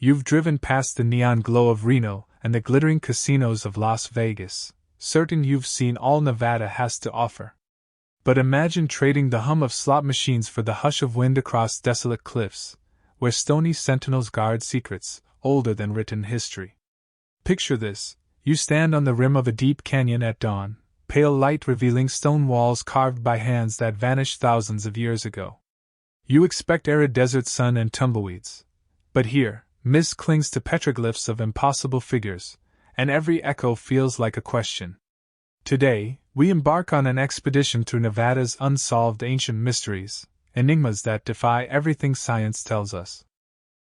You've driven past the neon glow of Reno and the glittering casinos of Las Vegas, certain you've seen all Nevada has to offer. But imagine trading the hum of slot machines for the hush of wind across desolate cliffs, where stony sentinels guard secrets older than written history. Picture this: you stand on the rim of a deep canyon at dawn, pale light revealing stone walls carved by hands that vanished thousands of years ago. You expect arid desert sun and tumbleweeds. But here, mist clings to petroglyphs of impossible figures, and every echo feels like a question. Today, we embark on an expedition through Nevada's unsolved ancient mysteries, enigmas that defy everything science tells us.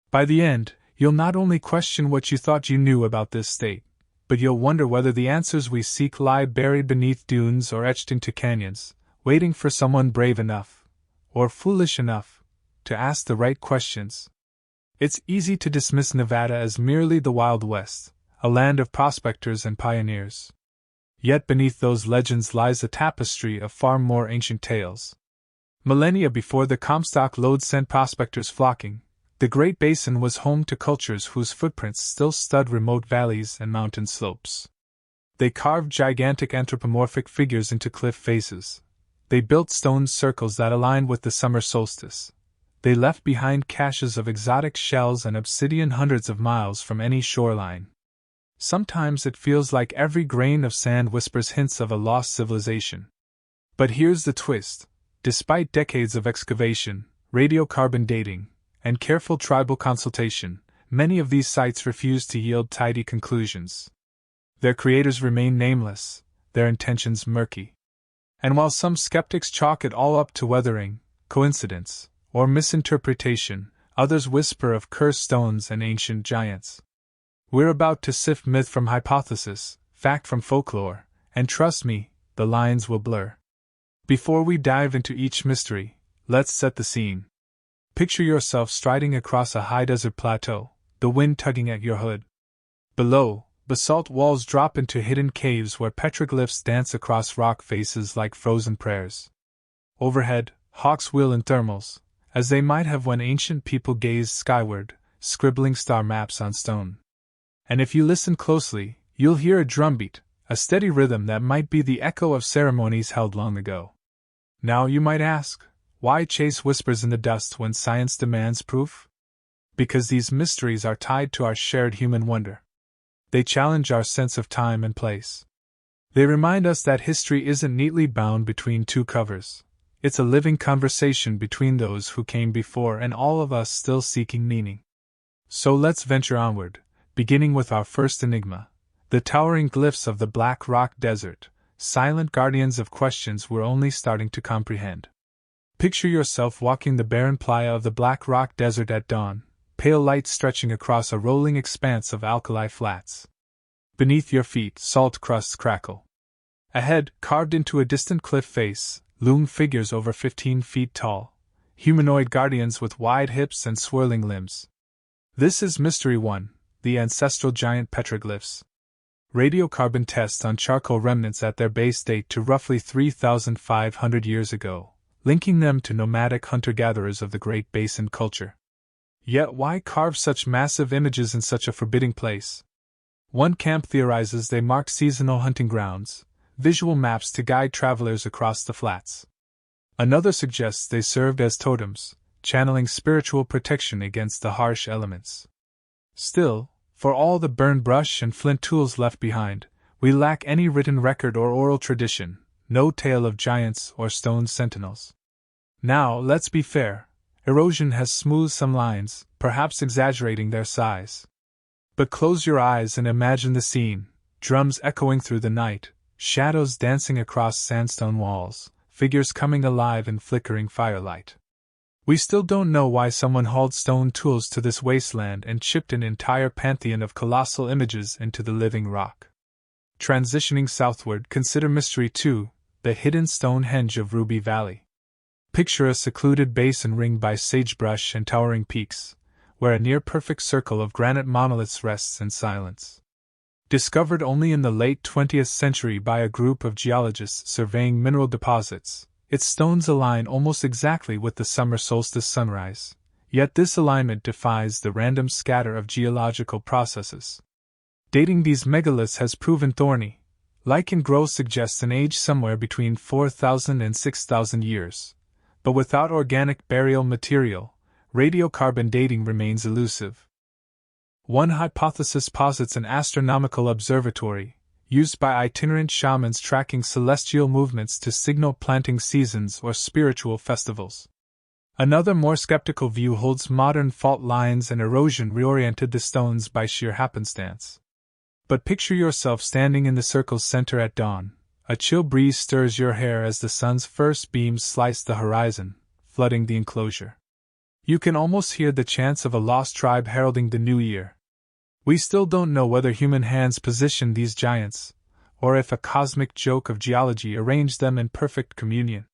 By the end, you'll not only question what you thought you knew about this state, but you'll wonder whether the answers we seek lie buried beneath dunes or etched into canyons, waiting for someone brave enough, or foolish enough, to ask the right questions. It's easy to dismiss Nevada as merely the Wild West, a land of prospectors and pioneers. Yet beneath those legends lies a tapestry of far more ancient tales. Millennia before the Comstock lode sent prospectors flocking, the Great Basin was home to cultures whose footprints still stud remote valleys and mountain slopes. They carved gigantic anthropomorphic figures into cliff faces. They built stone circles that aligned with the summer solstice. They left behind caches of exotic shells and obsidian hundreds of miles from any shoreline. Sometimes it feels like every grain of sand whispers hints of a lost civilization. But here's the twist: despite decades of excavation, radiocarbon dating, and careful tribal consultation, many of these sites refuse to yield tidy conclusions. Their creators remain nameless, their intentions murky. And while some skeptics chalk it all up to weathering, coincidence, or misinterpretation, others whisper of cursed stones and ancient giants. We're about to sift myth from hypothesis, fact from folklore, and trust me, the lines will blur. Before we dive into each mystery, let's set the scene. Picture yourself striding across a high desert plateau, the wind tugging at your hood. Below, basalt walls drop into hidden caves where petroglyphs dance across rock faces like frozen prayers. Overhead, hawks wheel in thermals, as they might have when ancient people gazed skyward, scribbling star maps on stone. And if you listen closely, you'll hear a drumbeat, a steady rhythm that might be the echo of ceremonies held long ago. Now you might ask, why chase whispers in the dust when science demands proof? Because these mysteries are tied to our shared human wonder. They challenge our sense of time and place. They remind us that history isn't neatly bound between two covers. It's a living conversation between those who came before and all of us still seeking meaning. So let's venture onward, beginning with our first enigma, the towering glyphs of the Black Rock Desert, silent guardians of questions we're only starting to comprehend. Picture yourself walking the barren playa of the Black Rock Desert at dawn, pale light stretching across a rolling expanse of alkali flats. Beneath your feet, salt crusts crackle. Ahead, carved into a distant cliff face, loom figures over 15 feet tall, humanoid guardians with wide hips and swirling limbs. This is Mystery 1, the ancestral giant petroglyphs. Radiocarbon tests on charcoal remnants at their base date to roughly 3,500 years ago, linking them to nomadic hunter-gatherers of the Great Basin culture. Yet why carve such massive images in such a forbidding place? One camp theorizes they mark seasonal hunting grounds, visual maps to guide travelers across the flats. Another suggests they served as totems, channeling spiritual protection against the harsh elements. Still, for all the burned brush and flint tools left behind, we lack any written record or oral tradition, no tale of giants or stone sentinels. Now, let's be fair, erosion has smoothed some lines, perhaps exaggerating their size. But close your eyes and imagine the scene, drums echoing through the night, shadows dancing across sandstone walls, figures coming alive in flickering firelight. We still don't know why someone hauled stone tools to this wasteland and chipped an entire pantheon of colossal images into the living rock. Transitioning southward, consider Mystery 2, the hidden Stonehenge of Ruby Valley. Picture a secluded basin ringed by sagebrush and towering peaks, where a near-perfect circle of granite monoliths rests in silence. Discovered only in the late 20th century by a group of geologists surveying mineral deposits, its stones align almost exactly with the summer solstice sunrise, Yet this alignment defies the random scatter of geological processes. Dating these megaliths has proven thorny. Lichen growth suggests an age somewhere between 4,000 and 6,000 years. But without organic burial material, radiocarbon dating remains elusive. One hypothesis posits an astronomical observatory, used by itinerant shamans tracking celestial movements to signal planting seasons or spiritual festivals. Another more skeptical view holds modern fault lines and erosion reoriented the stones by sheer happenstance. But picture yourself standing in the circle's center at dawn. A chill breeze stirs your hair as the sun's first beams slice the horizon, flooding the enclosure. You can almost hear the chants of a lost tribe heralding the new year. We still don't know whether human hands positioned these giants, or if a cosmic joke of geology arranged them in perfect communion.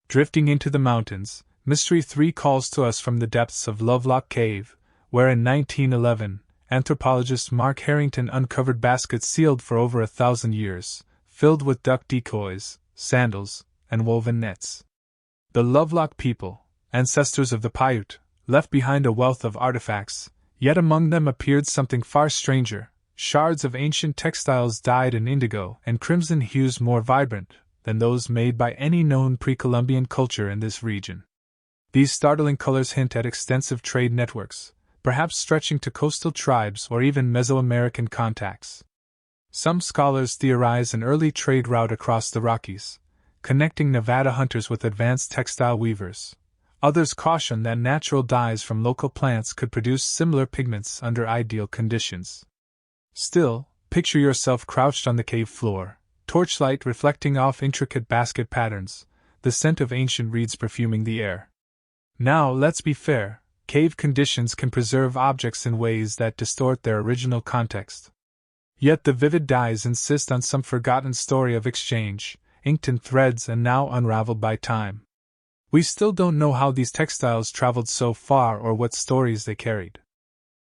Drifting into the mountains, Mystery 3 calls to us from the depths of Lovelock Cave, where in 1911, anthropologist Mark Harrington uncovered baskets sealed for over 1,000 years, filled with duck decoys, sandals, and woven nets. The Lovelock people, ancestors of the Paiute, left behind a wealth of artifacts, yet among them appeared something far stranger, shards of ancient textiles dyed in indigo and crimson hues more vibrant than those made by any known pre-Columbian culture in this region. These startling colors hint at extensive trade networks, perhaps stretching to coastal tribes or even Mesoamerican contacts. Some scholars theorize an early trade route across the Rockies, connecting Nevada hunters with advanced textile weavers. Others caution that natural dyes from local plants could produce similar pigments under ideal conditions. Still, picture yourself crouched on the cave floor, torchlight reflecting off intricate basket patterns, the scent of ancient reeds perfuming the air. Now, let's be fair. Cave conditions can preserve objects in ways that distort their original context. Yet the vivid dyes insist on some forgotten story of exchange, inked in threads and now unraveled by time. We still don't know how these textiles traveled so far or what stories they carried.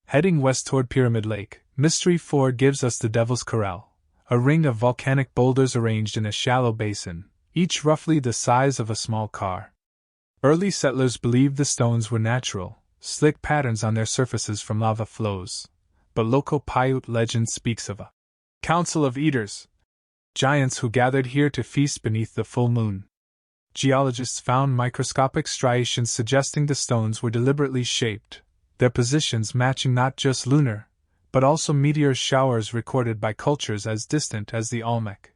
Heading west toward Pyramid Lake, Mystery 4 gives us the Devil's Corral, a ring of volcanic boulders arranged in a shallow basin, each roughly the size of a small car. Early settlers believed the stones were natural, slick patterns on their surfaces from lava flows, but local Paiute legend speaks of a council of eaters, giants who gathered here to feast beneath the full moon. Geologists found microscopic striations suggesting the stones were deliberately shaped, their positions matching not just lunar, but also meteor showers recorded by cultures as distant as the Olmec.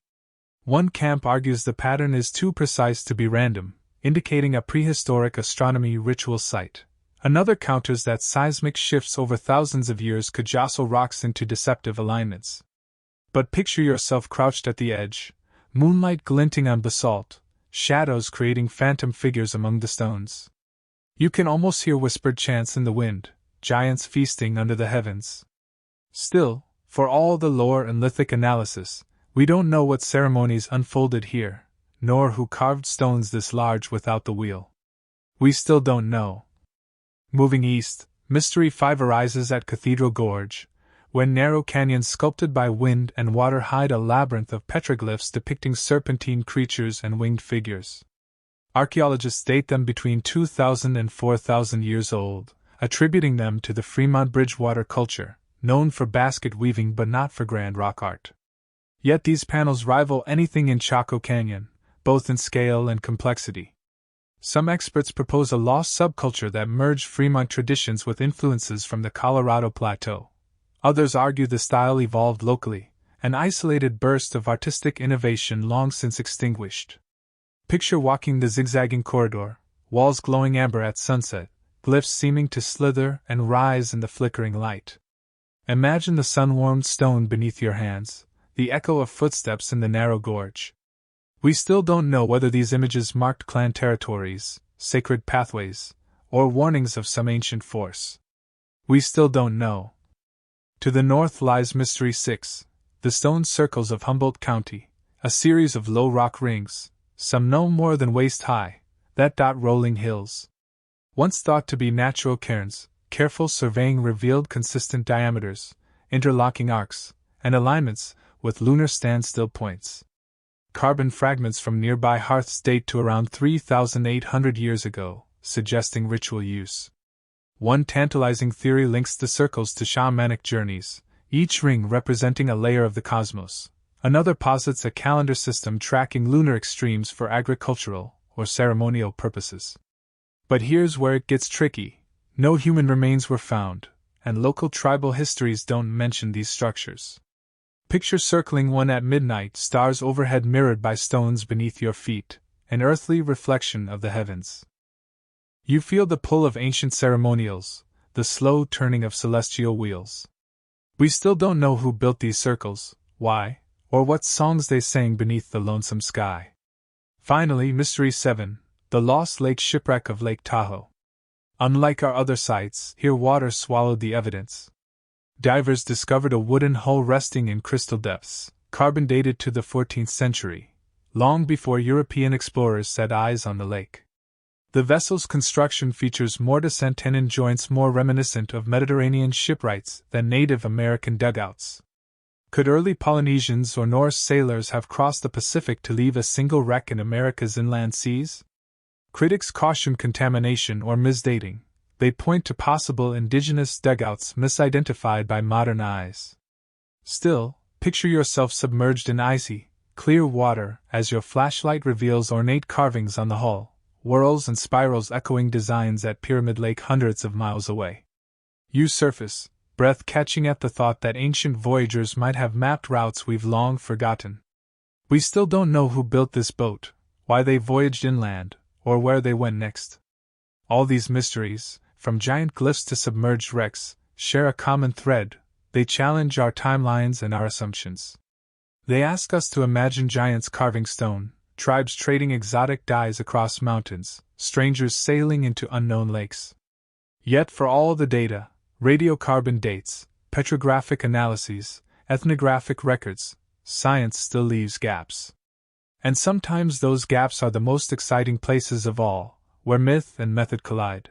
One camp argues the pattern is too precise to be random, indicating a prehistoric astronomy ritual site. Another counters that seismic shifts over thousands of years could jostle rocks into deceptive alignments. But picture yourself crouched at the edge, moonlight glinting on basalt, shadows creating phantom figures among the stones. You can almost hear whispered chants in the wind, giants feasting under the heavens. Still, for all the lore and lithic analysis, we don't know what ceremonies unfolded here, nor who carved stones this large without the wheel. We still don't know. Moving east, Mystery 5 arises at Cathedral Gorge, when narrow canyons sculpted by wind and water hide a labyrinth of petroglyphs depicting serpentine creatures and winged figures. Archaeologists date them between 2,000 and 4,000 years old, attributing them to the Fremont Bridgewater culture, known for basket weaving but not for grand rock art. Yet these panels rival anything in Chaco Canyon, both in scale and complexity. Some experts propose a lost subculture that merged Fremont traditions with influences from the Colorado Plateau. Others argue the style evolved locally, an isolated burst of artistic innovation long since extinguished. Picture walking the zigzagging corridor, walls glowing amber at sunset, glyphs seeming to slither and rise in the flickering light. Imagine the sun-warmed stone beneath your hands, the echo of footsteps in the narrow gorge. We still don't know whether these images marked clan territories, sacred pathways, or warnings of some ancient force. We still don't know. To the north lies Mystery 6, the stone circles of Humboldt County, a series of low rock rings, some no more than waist high, that dot rolling hills. Once thought to be natural cairns, careful surveying revealed consistent diameters, interlocking arcs, and alignments with lunar standstill points. Carbon fragments from nearby hearths date to around 3,800 years ago, suggesting ritual use. One tantalizing theory links the circles to shamanic journeys, each ring representing a layer of the cosmos. Another posits a calendar system tracking lunar extremes for agricultural or ceremonial purposes. But here's where it gets tricky. No human remains were found, and local tribal histories don't mention these structures. Picture circling one at midnight, stars overhead mirrored by stones beneath your feet, an earthly reflection of the heavens. You feel the pull of ancient ceremonials, the slow turning of celestial wheels. We still don't know who built these circles, why, or what songs they sang beneath the lonesome sky. Finally, Mystery 7, the lost lake shipwreck of Lake Tahoe. Unlike our other sites, here water swallowed the evidence. Divers discovered a wooden hull resting in crystal depths, carbon dated to the 14th century, long before European explorers set eyes on the lake. The vessel's construction features mortise and tenon joints more reminiscent of Mediterranean shipwrights than Native American dugouts. Could early Polynesians or Norse sailors have crossed the Pacific to leave a single wreck in America's inland seas? Critics caution contamination or misdating. They point to possible indigenous dugouts misidentified by modern eyes. Still, picture yourself submerged in icy, clear water as your flashlight reveals ornate carvings on the hull, whorls and spirals echoing designs at Pyramid Lake hundreds of miles away. You surface, breath catching at the thought that ancient voyagers might have mapped routes we've long forgotten. We still don't know who built this boat, why they voyaged inland, or where they went next. All these mysteries, from giant glyphs to submerged wrecks, share a common thread. They challenge our timelines and our assumptions. They ask us to imagine giants carving stone, tribes trading exotic dyes across mountains, strangers sailing into unknown lakes. Yet for all the data, radiocarbon dates, petrographic analyses, ethnographic records, science still leaves gaps. And sometimes those gaps are the most exciting places of all, where myth and method collide.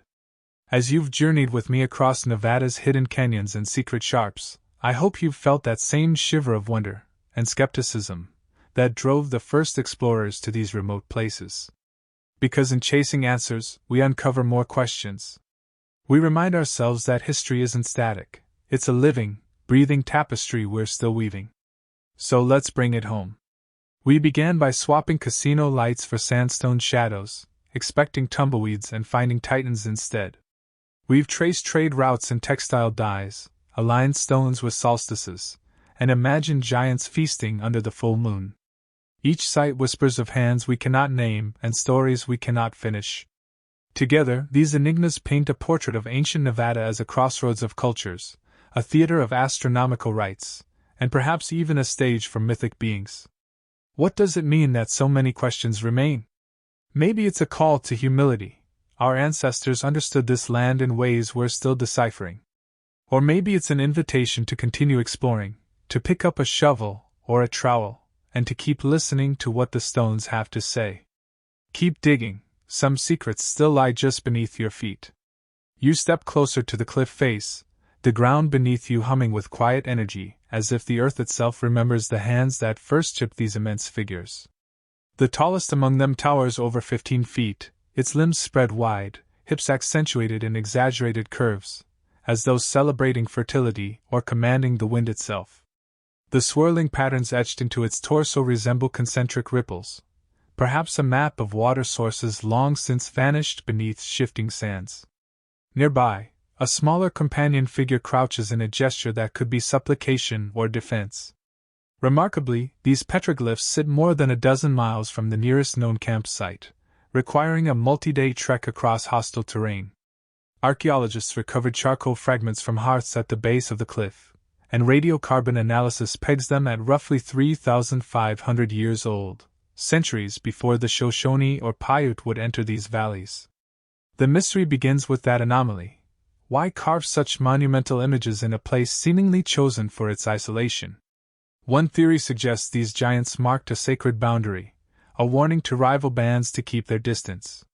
As you've journeyed with me across Nevada's hidden canyons and secret sharps, I hope you've felt that same shiver of wonder and skepticism that drove the first explorers to these remote places. Because in chasing answers, we uncover more questions. We remind ourselves that history isn't static, it's a living, breathing tapestry we're still weaving. So let's bring it home. We began by swapping casino lights for sandstone shadows, expecting tumbleweeds and finding titans instead. We've traced trade routes in textile dyes, aligned stones with solstices, and imagined giants feasting under the full moon. Each site whispers of hands we cannot name and stories we cannot finish. Together, these enigmas paint a portrait of ancient Nevada as a crossroads of cultures, a theater of astronomical rites, and perhaps even a stage for mythic beings. What does it mean that so many questions remain? Maybe it's a call to humility. Our ancestors understood this land in ways we're still deciphering. Or maybe it's an invitation to continue exploring, to pick up a shovel or a trowel, and to keep listening to what the stones have to say. Keep digging, some secrets still lie just beneath your feet. You step closer to the cliff face, the ground beneath you humming with quiet energy, as if the earth itself remembers the hands that first chipped these immense figures. The tallest among them towers over 15 feet, its limbs spread wide, hips accentuated in exaggerated curves, as though celebrating fertility or commanding the wind itself. The swirling patterns etched into its torso resemble concentric ripples, perhaps a map of water sources long since vanished beneath shifting sands. Nearby, a smaller companion figure crouches in a gesture that could be supplication or defense. Remarkably, these petroglyphs sit more than a dozen miles from the nearest known campsite, requiring a multi-day trek across hostile terrain. Archaeologists recovered charcoal fragments from hearths at the base of the cliff, and radiocarbon analysis pegs them at roughly 3,500 years old, centuries before the Shoshone or Paiute would enter these valleys. The mystery begins with that anomaly. Why carve such monumental images in a place seemingly chosen for its isolation? One theory suggests these giants marked a sacred boundary, a warning to rival bands to keep their distance.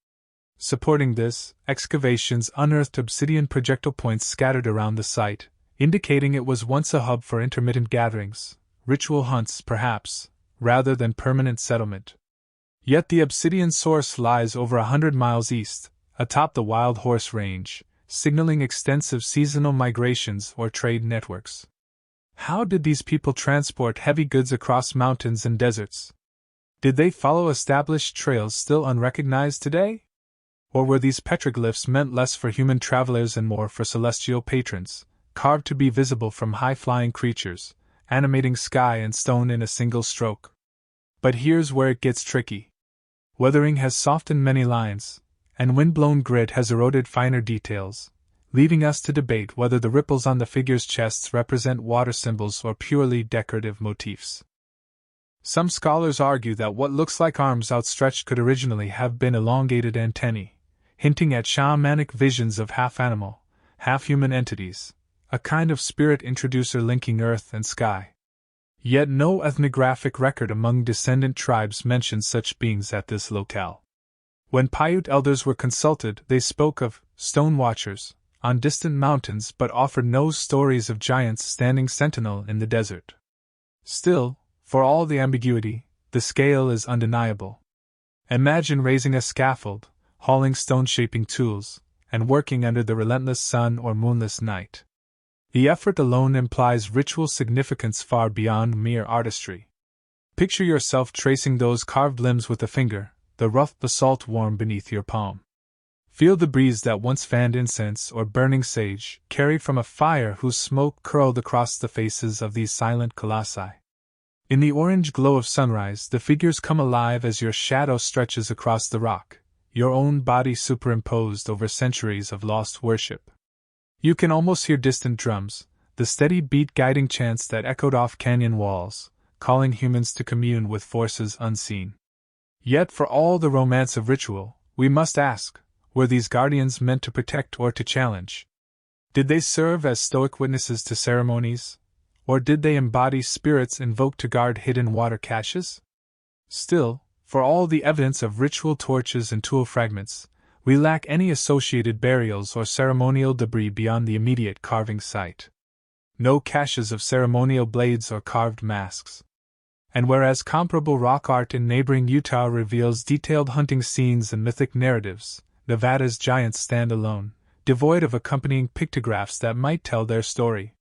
Supporting this, excavations unearthed obsidian projectile points scattered around the site, indicating it was once a hub for intermittent gatherings, ritual hunts perhaps, rather than permanent settlement. Yet the obsidian source lies over 100 miles east, atop the Wild Horse Range, signaling extensive seasonal migrations or trade networks. How did these people transport heavy goods across mountains and deserts? Did they follow established trails still unrecognized today? Or were these petroglyphs meant less for human travelers and more for celestial patrons, carved to be visible from high-flying creatures, animating sky and stone in a single stroke? But here's where it gets tricky. Weathering has softened many lines, and wind-blown grit has eroded finer details, leaving us to debate whether the ripples on the figures' chests represent water symbols or purely decorative motifs. Some scholars argue that what looks like arms outstretched could originally have been elongated antennae, hinting at shamanic visions of half-animal, half-human entities, a kind of spirit introducer linking earth and sky. Yet no ethnographic record among descendant tribes mentions such beings at this locale. When Paiute elders were consulted, they spoke of stone watchers on distant mountains but offered no stories of giants standing sentinel in the desert. Still, for all the ambiguity, the scale is undeniable. Imagine raising a scaffold, hauling stone-shaping tools, and working under the relentless sun or moonless night. The effort alone implies ritual significance far beyond mere artistry. Picture yourself tracing those carved limbs with a finger, the rough basalt warm beneath your palm. Feel the breeze that once fanned incense or burning sage, carried from a fire whose smoke curled across the faces of these silent colossi. In the orange glow of sunrise, the figures come alive as your shadow stretches across the rock, your own body superimposed over centuries of lost worship. You can almost hear distant drums, the steady beat guiding chants that echoed off canyon walls, calling humans to commune with forces unseen. Yet for all the romance of ritual, we must ask, were these guardians meant to protect or to challenge? Did they serve as stoic witnesses to ceremonies? Or did they embody spirits invoked to guard hidden water caches? Still, for all the evidence of ritual torches and tool fragments, we lack any associated burials or ceremonial debris beyond the immediate carving site. No caches of ceremonial blades or carved masks. And whereas comparable rock art in neighboring Utah reveals detailed hunting scenes and mythic narratives, Nevada's giants stand alone, devoid of accompanying pictographs that might tell their story.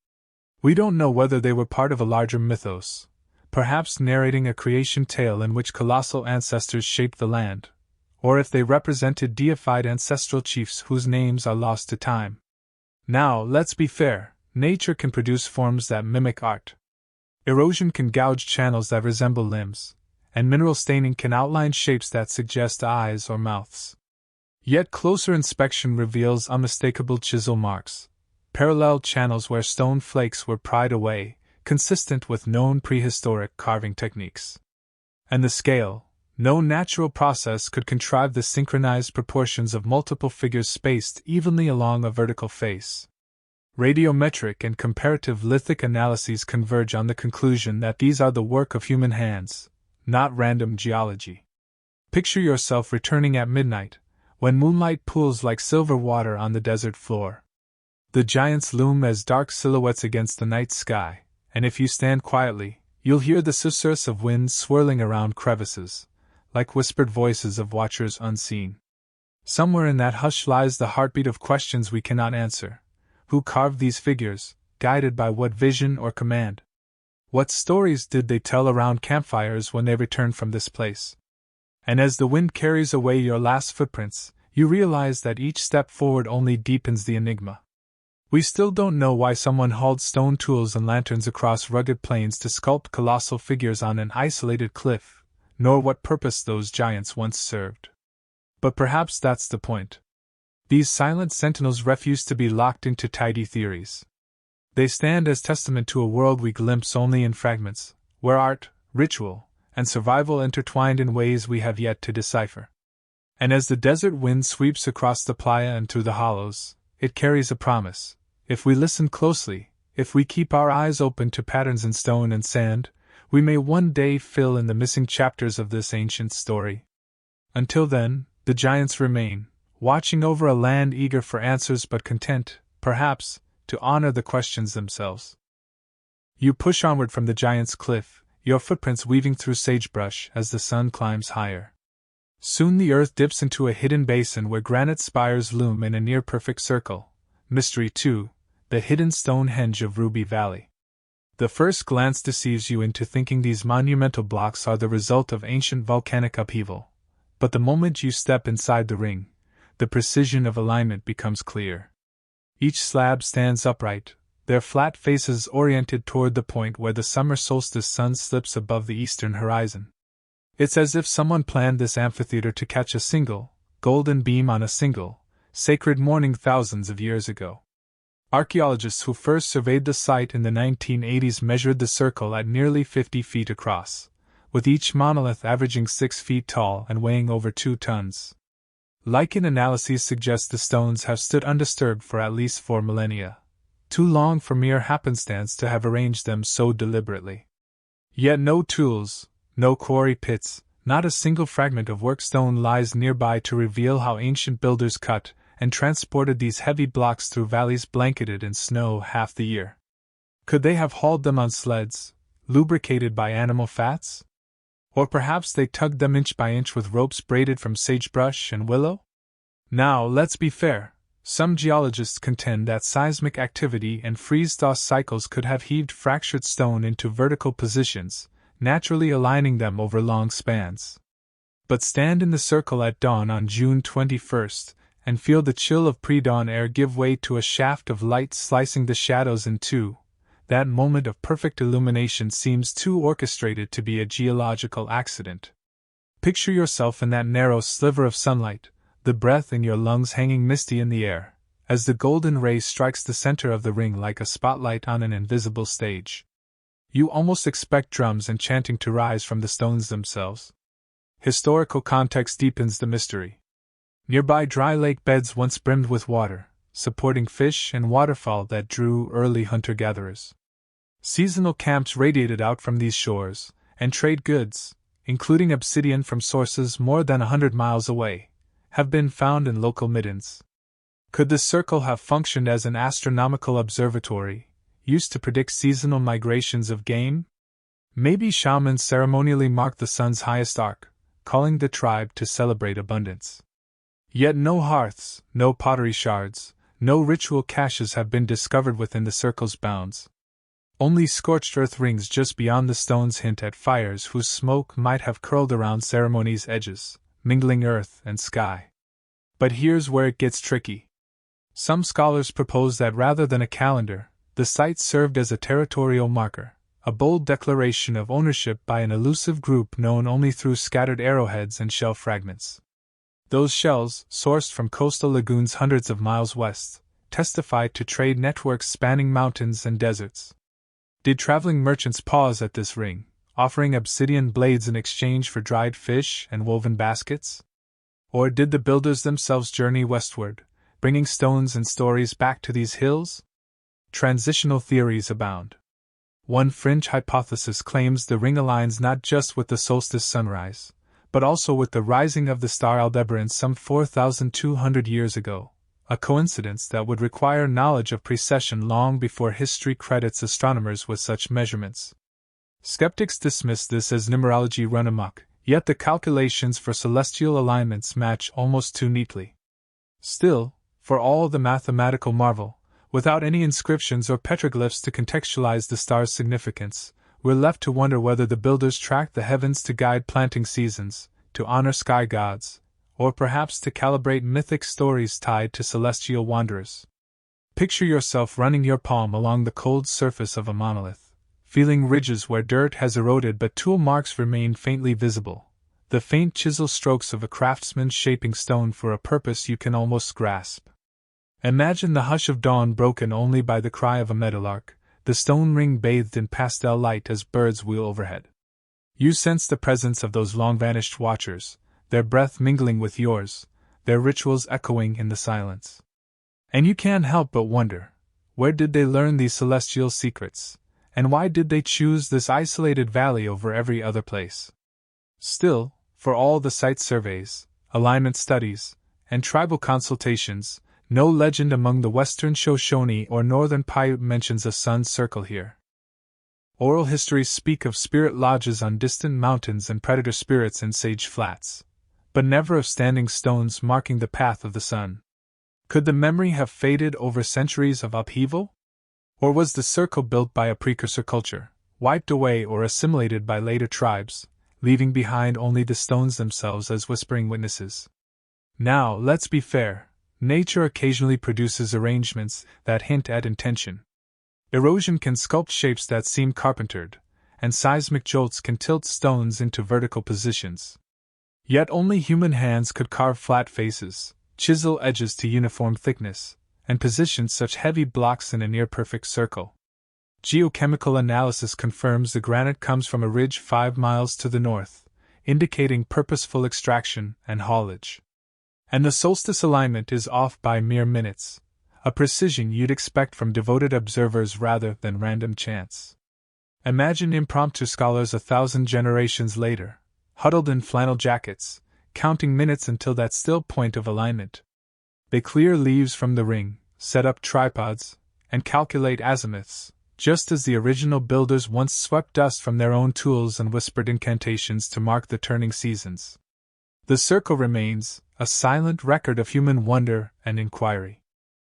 We don't know whether they were part of a larger mythos, perhaps narrating a creation tale in which colossal ancestors shaped the land, or if they represented deified ancestral chiefs whose names are lost to time. Now, let's be fair, nature can produce forms that mimic art. Erosion can gouge channels that resemble limbs, and mineral staining can outline shapes that suggest eyes or mouths. Yet closer inspection reveals unmistakable chisel marks, parallel channels where stone flakes were pried away, consistent with known prehistoric carving techniques. And the scale, no natural process could contrive the synchronized proportions of multiple figures spaced evenly along a vertical face. Radiometric and comparative lithic analyses converge on the conclusion that these are the work of human hands, not random geology. Picture yourself returning at midnight, when moonlight pools like silver water on the desert floor. The giants loom as dark silhouettes against the night sky, and if you stand quietly, you'll hear the susurrus of wind swirling around crevices, like whispered voices of watchers unseen. Somewhere in that hush lies the heartbeat of questions we cannot answer. Who carved these figures, guided by what vision or command? What stories did they tell around campfires when they returned from this place? And as the wind carries away your last footprints, you realize that each step forward only deepens the enigma. We still don't know why someone hauled stone tools and lanterns across rugged plains to sculpt colossal figures on an isolated cliff, nor what purpose those giants once served. But perhaps that's the point. These silent sentinels refuse to be locked into tidy theories. They stand as testament to a world we glimpse only in fragments, where art, ritual, and survival intertwined in ways we have yet to decipher. And as the desert wind sweeps across the playa and through the hollows, it carries a promise. If we listen closely, if we keep our eyes open to patterns in stone and sand, we may one day fill in the missing chapters of this ancient story. Until then, the giants remain, watching over a land eager for answers but content, perhaps, to honor the questions themselves. You push onward from the giant's cliff, your footprints weaving through sagebrush as the sun climbs higher. Soon the earth dips into a hidden basin where granite spires loom in a near-perfect circle, Mystery 2, the hidden Stonehenge of Ruby Valley. The first glance deceives you into thinking these monumental blocks are the result of ancient volcanic upheaval, but the moment you step inside the ring, the precision of alignment becomes clear. Each slab stands upright, their flat faces oriented toward the point where the summer solstice sun slips above the eastern horizon. It's as if someone planned this amphitheater to catch a single, golden beam on a single, sacred morning thousands of years ago. Archaeologists who first surveyed the site in the 1980s measured the circle at nearly 50 feet across, with each monolith averaging 6 feet tall and weighing over 2 tons. Lichen analyses suggest the stones have stood undisturbed for at least 4 millennia, too long for mere happenstance to have arranged them so deliberately. Yet no tools, no quarry pits, not a single fragment of work stone lies nearby to reveal how ancient builders cut and transported these heavy blocks through valleys blanketed in snow half the year. Could they have hauled them on sleds, lubricated by animal fats? Or perhaps they tugged them inch by inch with ropes braided from sagebrush and willow? Now, let's be fair. Some geologists contend that seismic activity and freeze-thaw cycles could have heaved fractured stone into vertical positions, naturally aligning them over long spans. But stand in the circle at dawn on June 21st, and feel the chill of pre-dawn air give way to a shaft of light slicing the shadows in two. That moment of perfect illumination seems too orchestrated to be a geological accident. Picture yourself in that narrow sliver of sunlight, the breath in your lungs hanging misty in the air, as the golden ray strikes the center of the ring like a spotlight on an invisible stage. You almost expect drums and chanting to rise from the stones themselves. Historical context deepens the mystery. Nearby dry lake beds once brimmed with water, supporting fish and waterfowl that drew early hunter-gatherers. Seasonal camps radiated out from these shores, and trade goods, including obsidian from sources more than 100 miles away, have been found in local middens. Could the circle have functioned as an astronomical observatory, used to predict seasonal migrations of game? Maybe shamans ceremonially marked the sun's highest arc, calling the tribe to celebrate abundance. Yet no hearths, no pottery shards, no ritual caches have been discovered within the circle's bounds. Only scorched earth rings just beyond the stones hint at fires whose smoke might have curled around ceremony's edges, mingling earth and sky. But here's where it gets tricky. Some scholars propose that rather than a calendar, the site served as a territorial marker, a bold declaration of ownership by an elusive group known only through scattered arrowheads and shell fragments. Those shells, sourced from coastal lagoons hundreds of miles west, testify to trade networks spanning mountains and deserts. Did traveling merchants pause at this ring, offering obsidian blades in exchange for dried fish and woven baskets? Or did the builders themselves journey westward, bringing stones and stories back to these hills? Transitional theories abound. One fringe hypothesis claims the ring aligns not just with the solstice sunrise, but also with the rising of the star Aldebaran some 4,200 years ago, a coincidence that would require knowledge of precession long before history credits astronomers with such measurements. Skeptics dismiss this as numerology run amok, yet the calculations for celestial alignments match almost too neatly. Still, for all the mathematical marvel, without any inscriptions or petroglyphs to contextualize the star's significance, we're left to wonder whether the builders tracked the heavens to guide planting seasons, to honor sky gods, or perhaps to calibrate mythic stories tied to celestial wanderers. Picture yourself running your palm along the cold surface of a monolith, feeling ridges where dirt has eroded but tool marks remain faintly visible, the faint chisel strokes of a craftsman shaping stone for a purpose you can almost grasp. Imagine the hush of dawn broken only by the cry of a meadowlark, the stone ring bathed in pastel light as birds wheel overhead. You sense the presence of those long-vanished watchers, their breath mingling with yours, their rituals echoing in the silence. And you can't help but wonder, where did they learn these celestial secrets, and why did they choose this isolated valley over every other place? Still, for all the site surveys, alignment studies, and tribal consultations, no legend among the western Shoshone or northern Paiute mentions a sun circle here. Oral histories speak of spirit lodges on distant mountains and predator spirits in sage flats, but never of standing stones marking the path of the sun. Could the memory have faded over centuries of upheaval? Or was the circle built by a precursor culture, wiped away or assimilated by later tribes, leaving behind only the stones themselves as whispering witnesses? Now, let's be fair, nature occasionally produces arrangements that hint at intention. Erosion can sculpt shapes that seem carpentered, and seismic jolts can tilt stones into vertical positions. Yet only human hands could carve flat faces, chisel edges to uniform thickness, and position such heavy blocks in a near-perfect circle. Geochemical analysis confirms the granite comes from a ridge 5 miles to the north, indicating purposeful extraction and haulage. And the solstice alignment is off by mere minutes, a precision you'd expect from devoted observers rather than random chance. Imagine impromptu scholars 1,000 generations later, huddled in flannel jackets, counting minutes until that still point of alignment. They clear leaves from the ring, set up tripods, and calculate azimuths, just as the original builders once swept dust from their own tools and whispered incantations to mark the turning seasons. The circle remains, a silent record of human wonder and inquiry.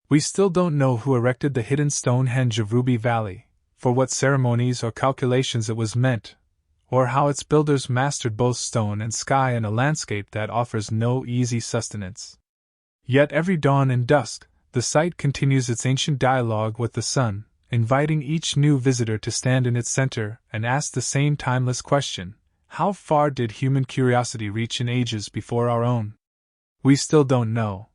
We still don't know who erected the hidden Stonehenge of Ruby Valley, for what ceremonies or calculations it was meant, or how its builders mastered both stone and sky in a landscape that offers no easy sustenance. Yet every dawn and dusk, the site continues its ancient dialogue with the sun, inviting each new visitor to stand in its center and ask the same timeless question: how far did human curiosity reach in ages before our own? We still don't know.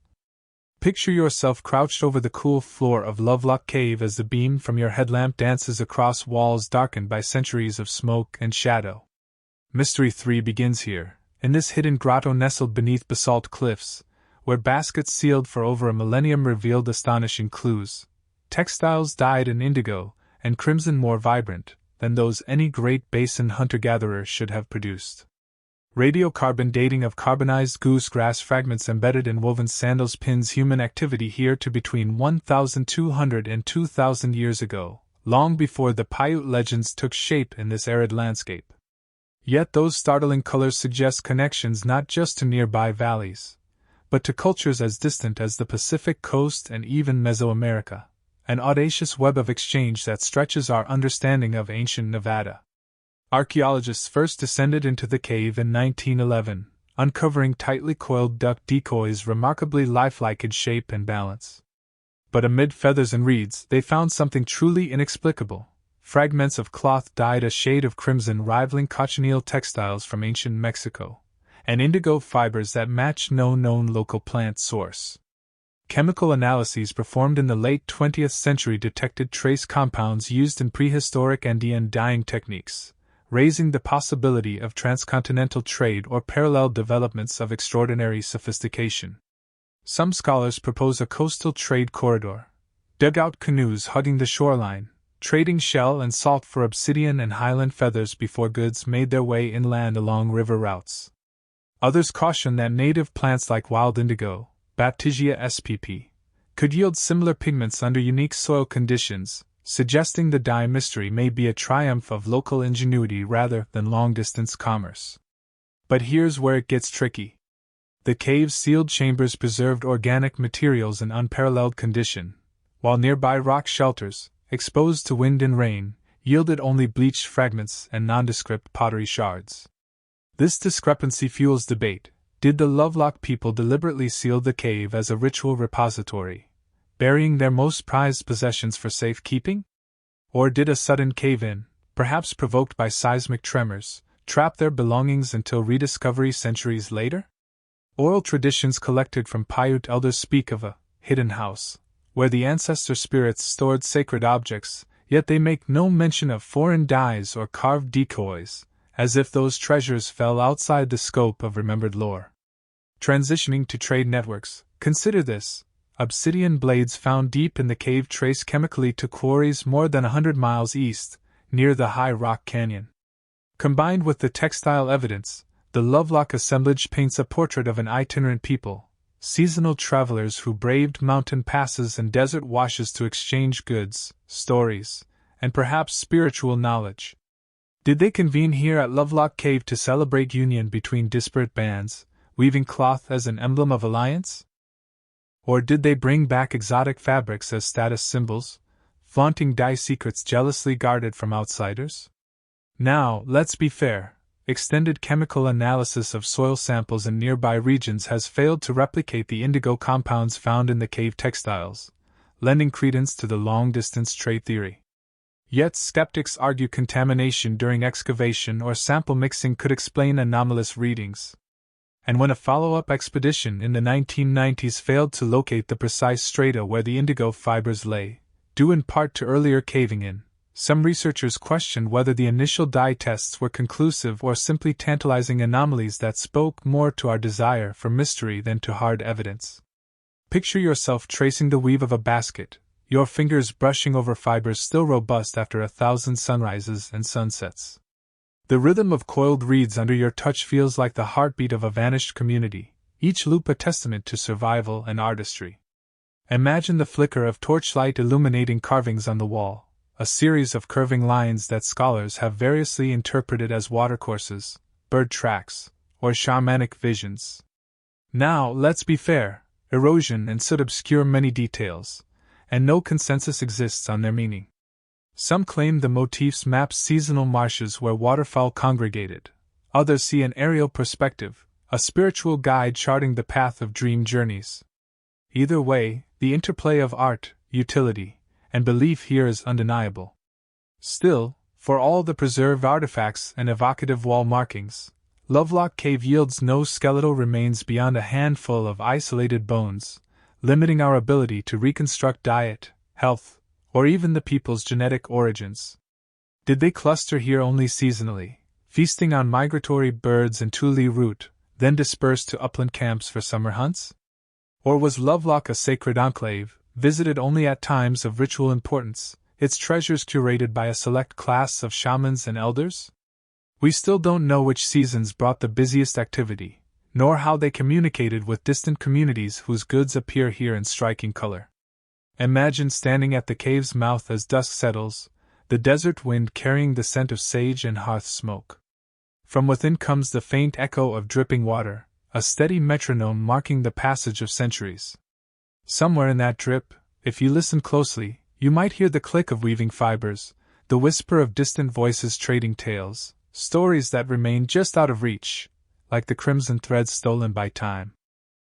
Picture yourself crouched over the cool floor of Lovelock Cave as the beam from your headlamp dances across walls darkened by centuries of smoke and shadow. Mystery 3 begins here, in this hidden grotto nestled beneath basalt cliffs, where baskets sealed for over a millennium revealed astonishing clues, textiles dyed in indigo and crimson more vibrant than those any Great Basin hunter-gatherer should have produced. Radiocarbon dating of carbonized goosegrass fragments embedded in woven sandals pins human activity here to between 1,200 and 2,000 years ago, long before the Paiute legends took shape in this arid landscape. Yet those startling colors suggest connections not just to nearby valleys, but to cultures as distant as the Pacific coast and even Mesoamerica, an audacious web of exchange that stretches our understanding of ancient Nevada. Archaeologists first descended into the cave in 1911, uncovering tightly coiled duck decoys remarkably lifelike in shape and balance. But amid feathers and reeds, they found something truly inexplicable: fragments of cloth dyed a shade of crimson rivaling cochineal textiles from ancient Mexico, and indigo fibers that matched no known local plant source. Chemical analyses performed in the late 20th century detected trace compounds used in prehistoric Andean dyeing techniques, raising the possibility of transcontinental trade or parallel developments of extraordinary sophistication. Some scholars propose a coastal trade corridor, dugout canoes hugging the shoreline, trading shell and salt for obsidian and highland feathers before goods made their way inland along river routes. Others caution that native plants like wild indigo, Baptisia spp., could yield similar pigments under unique soil conditions, suggesting the dye mystery may be a triumph of local ingenuity rather than long-distance commerce. But here's where it gets tricky. The cave's sealed chambers preserved organic materials in unparalleled condition, while nearby rock shelters, exposed to wind and rain, yielded only bleached fragments and nondescript pottery shards. This discrepancy fuels debate. Did the Lovelock people deliberately seal the cave as a ritual repository, burying their most prized possessions for safekeeping? Or did a sudden cave-in, perhaps provoked by seismic tremors, trap their belongings until rediscovery centuries later? Oral traditions collected from Paiute elders speak of a hidden house, where the ancestor spirits stored sacred objects, yet they make no mention of foreign dyes or carved decoys, as if those treasures fell outside the scope of remembered lore. Transitioning to trade networks, consider this: obsidian blades found deep in the cave trace chemically to quarries more than 100 miles east, near the High Rock Canyon. Combined with the textile evidence, the Lovelock assemblage paints a portrait of an itinerant people, seasonal travelers who braved mountain passes and desert washes to exchange goods, stories, and perhaps spiritual knowledge. Did they convene here at Lovelock Cave to celebrate union between disparate bands, weaving cloth as an emblem of alliance? Or did they bring back exotic fabrics as status symbols, flaunting dye secrets jealously guarded from outsiders? Now, let's be fair. Extended chemical analysis of soil samples in nearby regions has failed to replicate the indigo compounds found in the cave textiles, lending credence to the long-distance trade theory. Yet skeptics argue contamination during excavation or sample mixing could explain anomalous readings. And when a follow-up expedition in the 1990s failed to locate the precise strata where the indigo fibers lay, due in part to earlier caving in, some researchers questioned whether the initial dye tests were conclusive or simply tantalizing anomalies that spoke more to our desire for mystery than to hard evidence. Picture yourself tracing the weave of a basket, your fingers brushing over fibers still robust after 1,000 sunrises and sunsets. The rhythm of coiled reeds under your touch feels like the heartbeat of a vanished community, each loop a testament to survival and artistry. Imagine the flicker of torchlight illuminating carvings on the wall, a series of curving lines that scholars have variously interpreted as watercourses, bird tracks, or shamanic visions. Now, let's be fair, erosion and soot obscure many details, and no consensus exists on their meaning. Some claim the motifs map seasonal marshes where waterfowl congregated. Others see an aerial perspective, a spiritual guide charting the path of dream journeys. Either way, the interplay of art, utility, and belief here is undeniable. Still, for all the preserved artifacts and evocative wall markings, Lovelock Cave yields no skeletal remains beyond a handful of isolated bones, limiting our ability to reconstruct diet, health, or even the people's genetic origins. Did they cluster here only seasonally, feasting on migratory birds and tule root, then dispersed to upland camps for summer hunts? Or was Lovelock a sacred enclave, visited only at times of ritual importance, its treasures curated by a select class of shamans and elders? We still don't know which seasons brought the busiest activity, nor how they communicated with distant communities whose goods appear here in striking color. Imagine standing at the cave's mouth as dusk settles, the desert wind carrying the scent of sage and hearth smoke. From within comes the faint echo of dripping water, a steady metronome marking the passage of centuries. Somewhere in that drip, if you listen closely, you might hear the click of weaving fibers, the whisper of distant voices trading tales, stories that remain just out of reach, like the crimson threads stolen by time.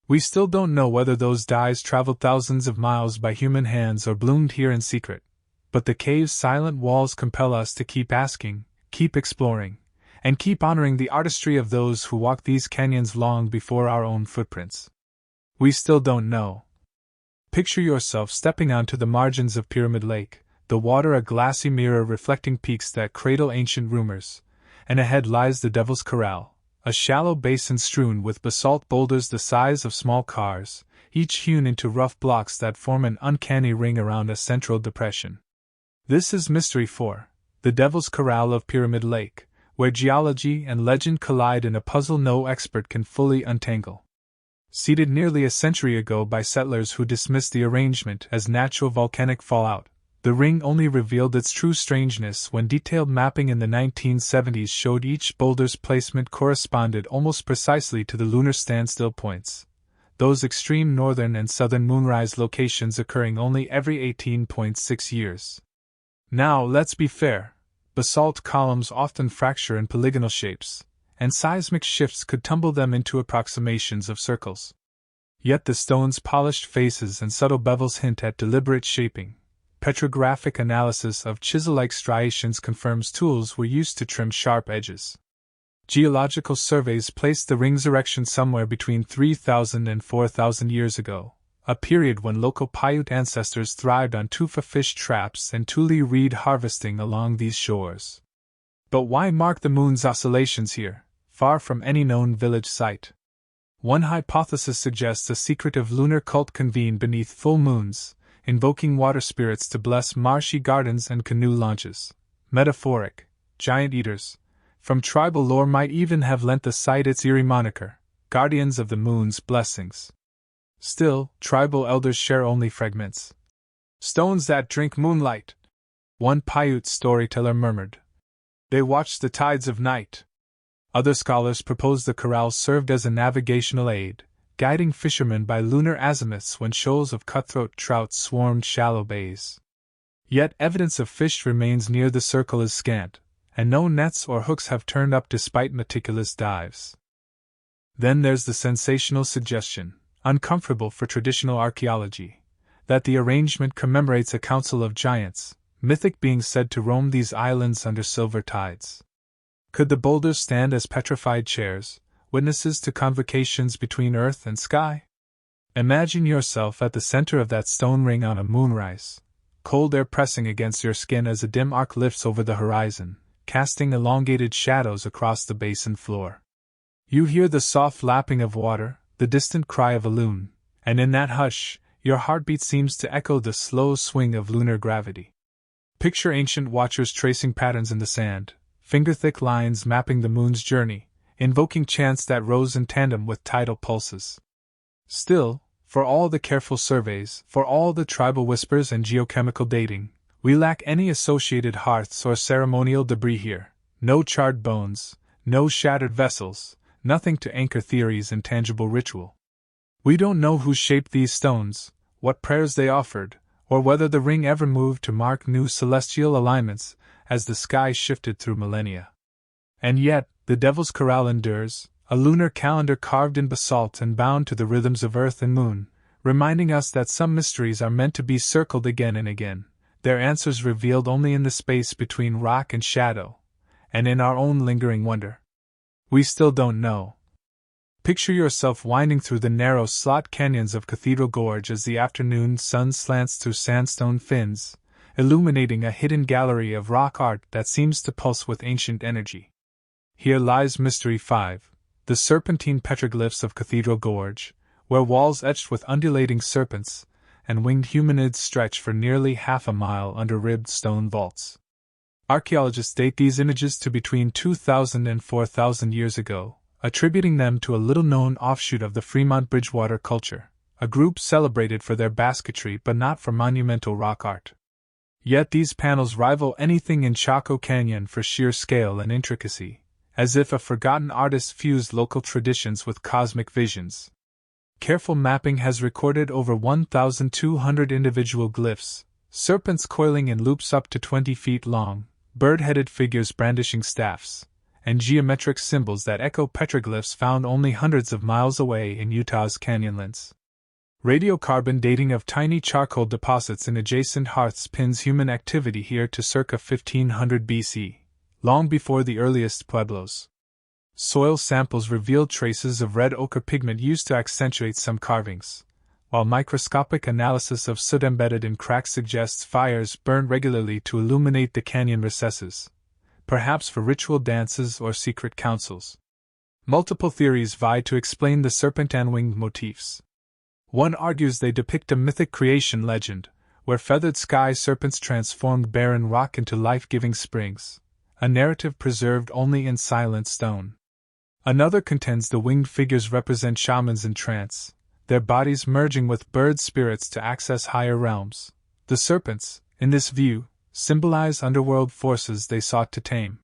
We still don't know whether those dyes traveled thousands of miles by human hands or bloomed here in secret, but the cave's silent walls compel us to keep asking, keep exploring, and keep honoring the artistry of those who walked these canyons long before our own footprints. We still don't know. Picture yourself stepping onto the margins of Pyramid Lake, the water a glassy mirror reflecting peaks that cradle ancient rumors, and ahead lies the Devil's Corral, a shallow basin strewn with basalt boulders the size of small cars, each hewn into rough blocks that form an uncanny ring around a central depression. This is Mystery 4, the Devil's Corral of Pyramid Lake, where geology and legend collide in a puzzle no expert can fully untangle. Seeded nearly a century ago by settlers who dismissed the arrangement as natural volcanic fallout, the ring only revealed its true strangeness when detailed mapping in the 1970s showed each boulder's placement corresponded almost precisely to the lunar standstill points, those extreme northern and southern moonrise locations occurring only every 18.6 years. Now, let's be fair, basalt columns often fracture in polygonal shapes, and seismic shifts could tumble them into approximations of circles. Yet the stone's polished faces and subtle bevels hint at deliberate shaping. Petrographic analysis of chisel-like striations confirms tools were used to trim sharp edges. Geological surveys placed the ring's erection somewhere between 3,000 and 4,000 years ago, a period when local Paiute ancestors thrived on tufa fish traps and tule reed harvesting along these shores. But why mark the moon's oscillations here, far from any known village site? One hypothesis suggests a secretive lunar cult convened beneath full moons, invoking water spirits to bless marshy gardens and canoe launches. Metaphoric, giant eaters, from tribal lore might even have lent the site its eerie moniker, guardians of the moon's blessings. Still, tribal elders share only fragments. Stones that drink moonlight, one Paiute storyteller murmured. They watch the tides of night. Other scholars propose the corral served as a navigational aid, guiding fishermen by lunar azimuths when shoals of cutthroat trout swarmed shallow bays. Yet evidence of fish remains near the circle is scant, and no nets or hooks have turned up despite meticulous dives. Then there's the sensational suggestion, uncomfortable for traditional archaeology, that the arrangement commemorates a council of giants, mythic beings said to roam these islands under silver tides. Could the boulders stand as petrified chairs, witnesses to convocations between earth and sky? Imagine yourself at the center of that stone ring on a moonrise, cold air pressing against your skin as a dim arc lifts over the horizon, casting elongated shadows across the basin floor. You hear the soft lapping of water, the distant cry of a loon, and in that hush, your heartbeat seems to echo the slow swing of lunar gravity. Picture ancient watchers tracing patterns in the sand, finger-thick lines mapping the moon's journey, invoking chants that rose in tandem with tidal pulses. Still, for all the careful surveys, for all the tribal whispers and geochemical dating, we lack any associated hearths or ceremonial debris here, no charred bones, no shattered vessels, nothing to anchor theories in tangible ritual. We don't know who shaped these stones, what prayers they offered, or whether the ring ever moved to mark new celestial alignments as the sky shifted through millennia. And yet, the Devil's Corral endures, a lunar calendar carved in basalt and bound to the rhythms of earth and moon, reminding us that some mysteries are meant to be circled again and again, their answers revealed only in the space between rock and shadow, and in our own lingering wonder. We still don't know. Picture yourself winding through the narrow slot canyons of Cathedral Gorge as the afternoon sun slants through sandstone fins, illuminating a hidden gallery of rock art that seems to pulse with ancient energy. Here lies Mystery 5, the serpentine petroglyphs of Cathedral Gorge, where walls etched with undulating serpents and winged humanoids stretch for nearly half a mile under ribbed stone vaults. Archaeologists date these images to between 2,000 and 4,000 years ago, attributing them to a little-known offshoot of the Fremont Bridgewater culture, a group celebrated for their basketry but not for monumental rock art. Yet these panels rival anything in Chaco Canyon for sheer scale and intricacy, as if a forgotten artist fused local traditions with cosmic visions. Careful mapping has recorded over 1,200 individual glyphs, serpents coiling in loops up to 20 feet long, bird-headed figures brandishing staffs, and geometric symbols that echo petroglyphs found only hundreds of miles away in Utah's canyonlands. Radiocarbon dating of tiny charcoal deposits in adjacent hearths pins human activity here to circa 1500 BC, long before the earliest pueblos. Soil samples revealed traces of red ochre pigment used to accentuate some carvings, while microscopic analysis of soot embedded in cracks suggests fires burned regularly to illuminate the canyon recesses, perhaps for ritual dances or secret councils. Multiple theories vie to explain the serpentine winged motifs. One argues they depict a mythic creation legend, where feathered sky serpents transformed barren rock into life-giving springs, a narrative preserved only in silent stone. Another contends the winged figures represent shamans in trance, their bodies merging with bird spirits to access higher realms. The serpents, in this view, symbolize underworld forces they sought to tame.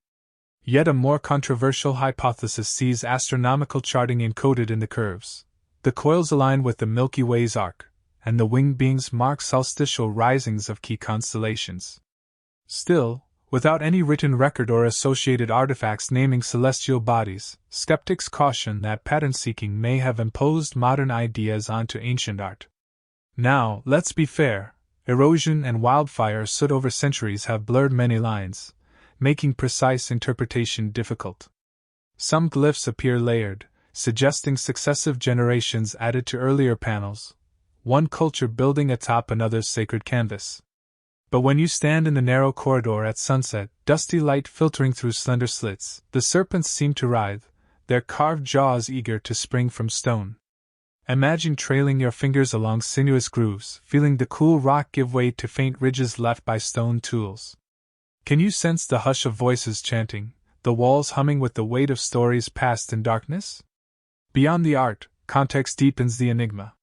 Yet a more controversial hypothesis sees astronomical charting encoded in the curves. The coils align with the Milky Way's arc, and the winged beings mark solstitial risings of key constellations. Still, without any written record or associated artifacts naming celestial bodies, skeptics caution that pattern-seeking may have imposed modern ideas onto ancient art. Now, let's be fair, erosion and wildfire soot over centuries have blurred many lines, making precise interpretation difficult. Some glyphs appear layered, suggesting successive generations added to earlier panels, one culture building atop another's sacred canvas. But when you stand in the narrow corridor at sunset, dusty light filtering through slender slits, the serpents seem to writhe, their carved jaws eager to spring from stone. Imagine trailing your fingers along sinuous grooves, feeling the cool rock give way to faint ridges left by stone tools. Can you sense the hush of voices chanting, the walls humming with the weight of stories passed in darkness? Beyond the art, context deepens the enigma.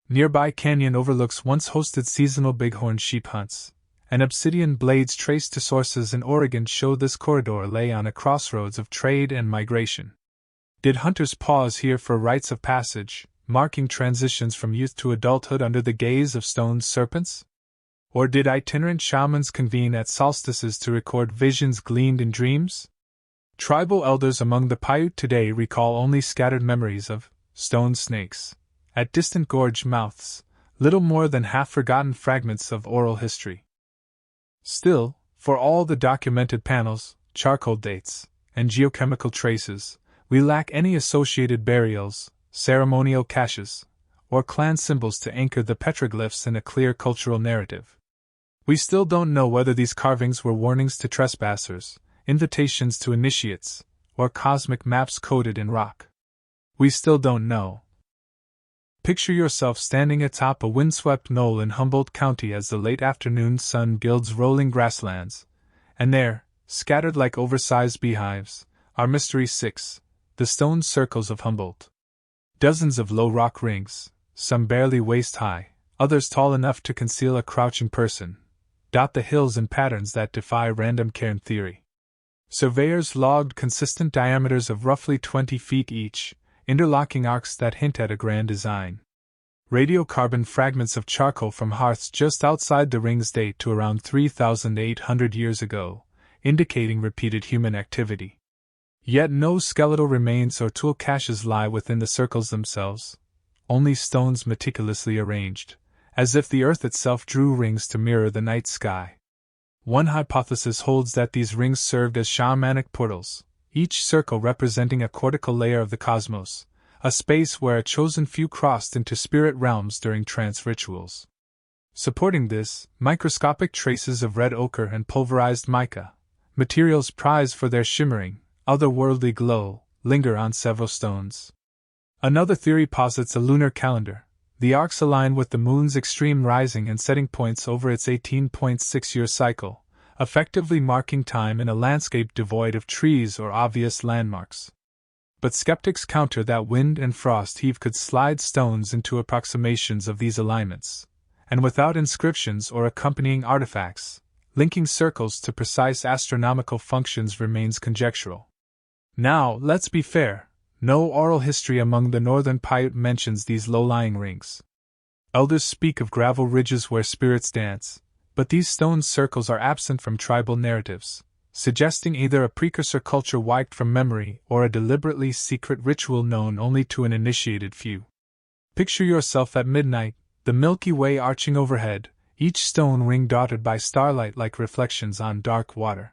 Nearby canyon overlooks once hosted seasonal bighorn sheep hunts, and obsidian blades traced to sources in Oregon show this corridor lay on a crossroads of trade and migration. Did hunters pause here for rites of passage, marking transitions from youth to adulthood under the gaze of stone serpents? Or did itinerant shamans convene at solstices to record visions gleaned in dreams? Tribal elders among the Paiute today recall only scattered memories of stone snakes at distant gorge mouths, little more than half-forgotten fragments of oral history. Still, for all the documented panels, charcoal dates, and geochemical traces, we lack any associated burials, ceremonial caches, or clan symbols to anchor the petroglyphs in a clear cultural narrative. We still don't know whether these carvings were warnings to trespassers, invitations to initiates, or cosmic maps coded in rock. We still don't know. Picture yourself standing atop a windswept knoll in Humboldt County as the late afternoon sun gilds rolling grasslands, and there, scattered like oversized beehives, are Mystery 6, the stone circles of Humboldt. Dozens of low rock rings, some barely waist high, others tall enough to conceal a crouching person, dot the hills in patterns that defy random cairn theory. Surveyors logged consistent diameters of roughly 20 feet each, interlocking arcs that hint at a grand design. Radiocarbon fragments of charcoal from hearths just outside the rings date to around 3,800 years ago, indicating repeated human activity. Yet no skeletal remains or tool caches lie within the circles themselves, only stones meticulously arranged, as if the earth itself drew rings to mirror the night sky. One hypothesis holds that these rings served as shamanic portals, each circle representing a cortical layer of the cosmos, a space where a chosen few crossed into spirit realms during trance rituals. Supporting this, microscopic traces of red ochre and pulverized mica, materials prized for their shimmering, otherworldly glow, linger on several stones. Another theory posits a lunar calendar. The arcs align with the moon's extreme rising and setting points over its 18.6-year cycle, effectively marking time in a landscape devoid of trees or obvious landmarks. But skeptics counter that wind and frost heave could slide stones into approximations of these alignments, and without inscriptions or accompanying artifacts, linking circles to precise astronomical functions remains conjectural. Now, let's be fair. No oral history among the northern Paiute mentions these low-lying rings. Elders speak of gravel ridges where spirits dance, but these stone circles are absent from tribal narratives, suggesting either a precursor culture wiped from memory or a deliberately secret ritual known only to an initiated few. Picture yourself at midnight, the Milky Way arching overhead, each stone ring dotted by starlight like reflections on dark water.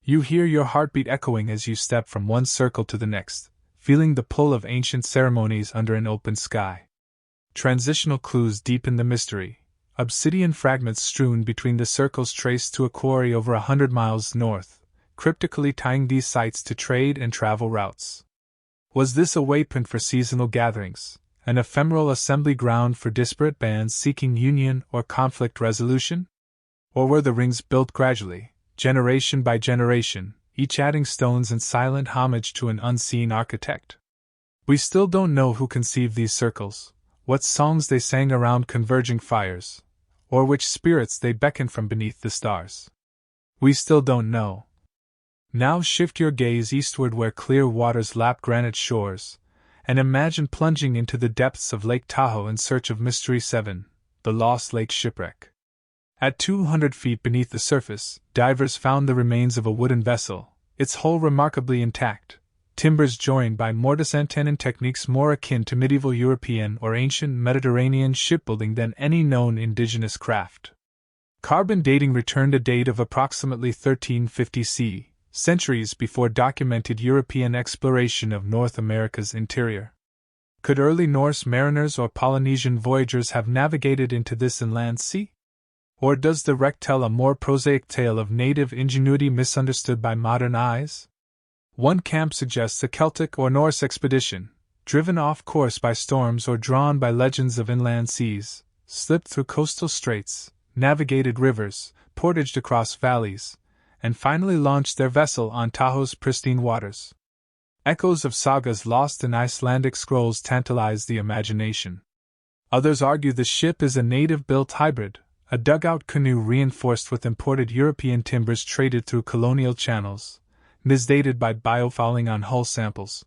You hear your heartbeat echoing as you step from one circle to the next, feeling the pull of ancient ceremonies under an open sky. Transitional clues deepen the mystery, obsidian fragments strewn between the circles traced to a quarry over 100 miles north, cryptically tying these sites to trade and travel routes. Was this a waypoint for seasonal gatherings, an ephemeral assembly ground for disparate bands seeking union or conflict resolution? Or were the rings built gradually, generation by generation, each adding stones in silent homage to an unseen architect? We still don't know who conceived these circles, what songs they sang around converging fires, or which spirits they beckoned from beneath the stars. We still don't know. Now shift your gaze eastward where clear waters lap granite shores, and imagine plunging into the depths of Lake Tahoe in search of Mystery 7, the Lost Lake Shipwreck. At 200 feet beneath the surface, divers found the remains of a wooden vessel, its hull remarkably intact, timbers joined by mortise and tenon techniques more akin to medieval European or ancient Mediterranean shipbuilding than any known indigenous craft. Carbon dating returned a date of approximately 1350 CE, centuries before documented European exploration of North America's interior. Could early Norse mariners or Polynesian voyagers have navigated into this inland sea? Or does the wreck tell a more prosaic tale of native ingenuity misunderstood by modern eyes? One camp suggests a Celtic or Norse expedition, driven off course by storms or drawn by legends of inland seas, slipped through coastal straits, navigated rivers, portaged across valleys, and finally launched their vessel on Tahoe's pristine waters. Echoes of sagas lost in Icelandic scrolls tantalize the imagination. Others argue the ship is a native-built hybrid, a dugout canoe reinforced with imported European timbers traded through colonial channels, misdated by biofouling on hull samples.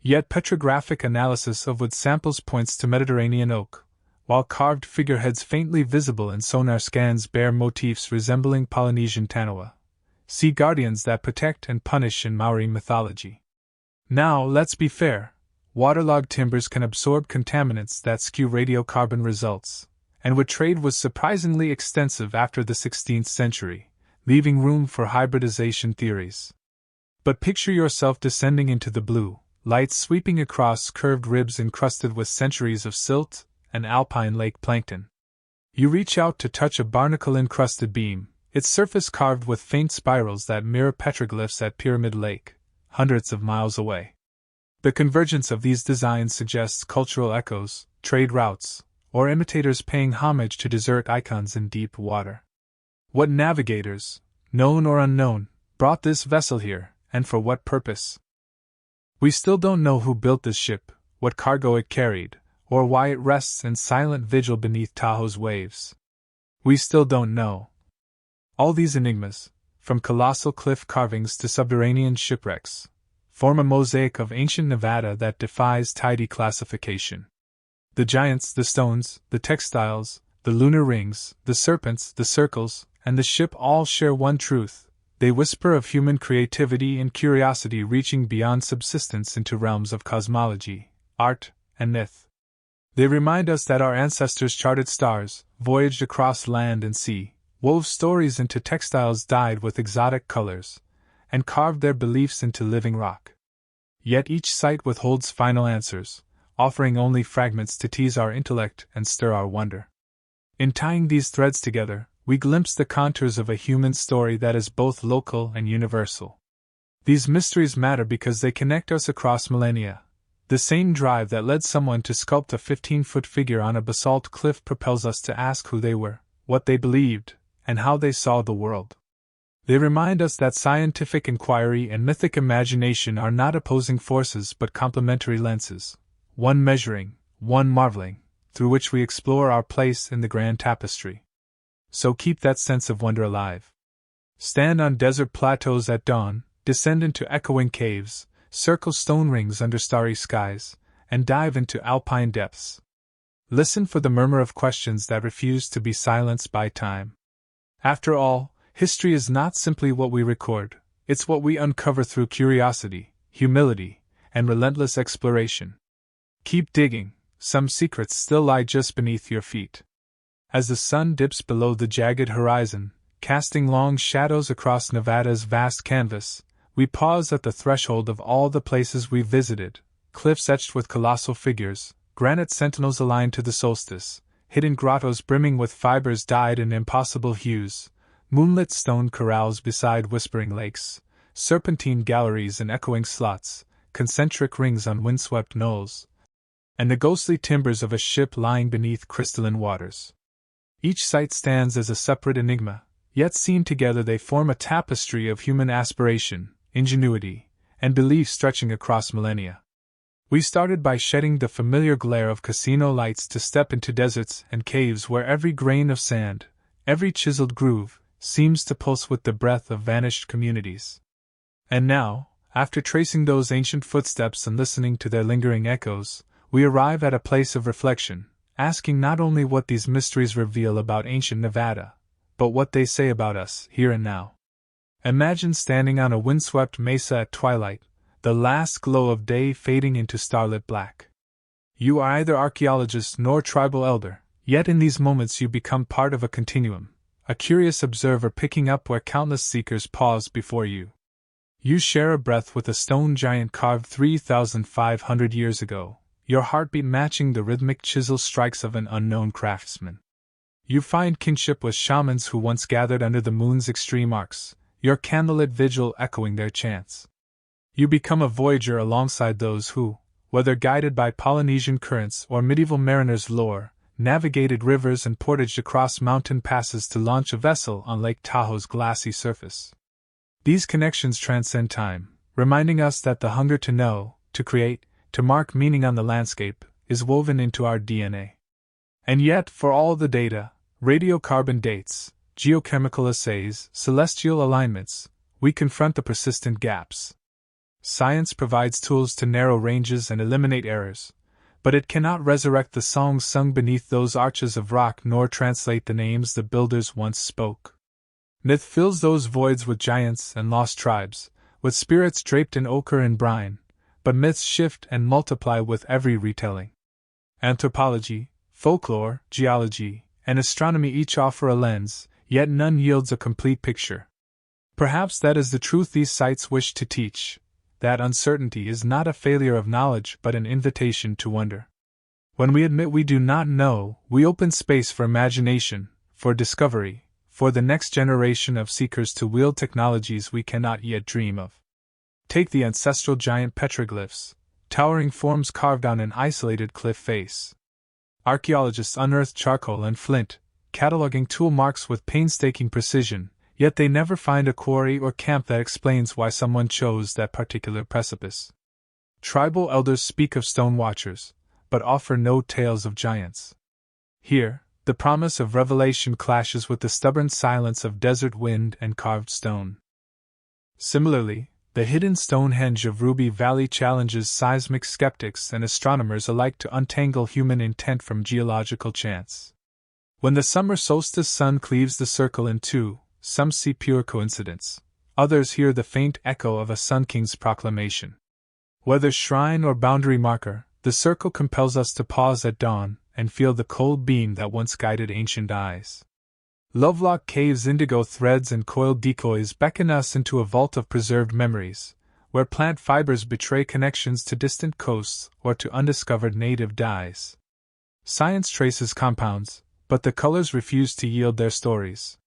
Yet petrographic analysis of wood samples points to Mediterranean oak, while carved figureheads faintly visible in sonar scans bear motifs resembling Polynesian tanoa, sea guardians that protect and punish in Maori mythology. Now, let's be fair. Waterlogged timbers can absorb contaminants that skew radiocarbon results, and wood trade was surprisingly extensive after the 16th century, leaving room for hybridization theories. But picture yourself descending into the blue, light sweeping across curved ribs encrusted with centuries of silt and alpine lake plankton. You reach out to touch a barnacle-encrusted beam, its surface carved with faint spirals that mirror petroglyphs at Pyramid Lake, hundreds of miles away. The convergence of these designs suggests cultural echoes, trade routes, or imitators paying homage to desert icons in deep water. What navigators, known or unknown, brought this vessel here, and for what purpose? We still don't know who built this ship, what cargo it carried, or why it rests in silent vigil beneath Tahoe's waves. We still don't know. All these enigmas, from colossal cliff carvings to subterranean shipwrecks, form a mosaic of ancient Nevada that defies tidy classification. The giants, the stones, the textiles, the lunar rings, the serpents, the circles, and the ship all share one truth. They whisper of human creativity and curiosity reaching beyond subsistence into realms of cosmology, art, and myth. They remind us that our ancestors charted stars, voyaged across land and sea, wove stories into textiles dyed with exotic colors, and carved their beliefs into living rock. Yet each site withholds final answers, offering only fragments to tease our intellect and stir our wonder. In tying these threads together, we glimpse the contours of a human story that is both local and universal. These mysteries matter because they connect us across millennia. The same drive that led someone to sculpt a 15-foot figure on a basalt cliff propels us to ask who they were, what they believed, and how they saw the world. They remind us that scientific inquiry and mythic imagination are not opposing forces but complementary lenses, one measuring, one marveling, through which we explore our place in the grand tapestry. So keep that sense of wonder alive. Stand on desert plateaus at dawn, descend into echoing caves, circle stone rings under starry skies, and dive into alpine depths. Listen for the murmur of questions that refuse to be silenced by time. After all, history is not simply what we record, it's what we uncover through curiosity, humility, and relentless exploration. Keep digging, some secrets still lie just beneath your feet. As the sun dips below the jagged horizon, casting long shadows across Nevada's vast canvas, we pause at the threshold of all the places we've visited, cliffs etched with colossal figures, granite sentinels aligned to the solstice, hidden grottos brimming with fibers dyed in impossible hues, moonlit stone corrals beside whispering lakes, serpentine galleries and echoing slots, concentric rings on windswept knolls, and the ghostly timbers of a ship lying beneath crystalline waters. Each site stands as a separate enigma, yet seen together they form a tapestry of human aspiration, ingenuity, and belief stretching across millennia. We started by shedding the familiar glare of casino lights to step into deserts and caves where every grain of sand, every chiseled groove, seems to pulse with the breath of vanished communities. And now, after tracing those ancient footsteps and listening to their lingering echoes, we arrive at a place of reflection, asking not only what these mysteries reveal about ancient Nevada, but what they say about us, here and now. Imagine standing on a windswept mesa at twilight, the last glow of day fading into starlit black. You are neither archaeologist nor tribal elder, yet in these moments you become part of a continuum, a curious observer picking up where countless seekers pause before you. You share a breath with a stone giant carved 3,500 years ago, your heartbeat matching the rhythmic chisel strikes of an unknown craftsman. You find kinship with shamans who once gathered under the moon's extreme arcs, your candlelit vigil echoing their chants. You become a voyager alongside those who, whether guided by Polynesian currents or medieval mariners' lore, navigated rivers and portaged across mountain passes to launch a vessel on Lake Tahoe's glassy surface. These connections transcend time, reminding us that the hunger to know, to create, to mark meaning on the landscape, is woven into our DNA. And yet, for all the data, radiocarbon dates, geochemical assays, celestial alignments, we confront the persistent gaps. Science provides tools to narrow ranges and eliminate errors, but it cannot resurrect the songs sung beneath those arches of rock nor translate the names the builders once spoke. Myth fills those voids with giants and lost tribes, with spirits draped in ochre and brine, but myths shift and multiply with every retelling. Anthropology, folklore, geology, and astronomy each offer a lens, yet none yields a complete picture. Perhaps that is the truth these sites wish to teach, that uncertainty is not a failure of knowledge but an invitation to wonder. When we admit we do not know, we open space for imagination, for discovery, for the next generation of seekers to wield technologies we cannot yet dream of. Take the ancestral giant petroglyphs, towering forms carved on an isolated cliff face. Archaeologists unearth charcoal and flint, cataloging tool marks with painstaking precision, yet they never find a quarry or camp that explains why someone chose that particular precipice. Tribal elders speak of stone watchers, but offer no tales of giants. Here, the promise of revelation clashes with the stubborn silence of desert wind and carved stone. Similarly, the hidden Stonehenge of Ruby Valley challenges seismic skeptics and astronomers alike to untangle human intent from geological chance. When the summer solstice sun cleaves the circle in two, some see pure coincidence, others hear the faint echo of a Sun King's proclamation. Whether shrine or boundary marker, the circle compels us to pause at dawn and feel the cold beam that once guided ancient eyes. Lovelock Cave's indigo threads and coiled decoys beckon us into a vault of preserved memories, where plant fibers betray connections to distant coasts or to undiscovered native dyes. Science traces compounds, but the colors refuse to yield their stories.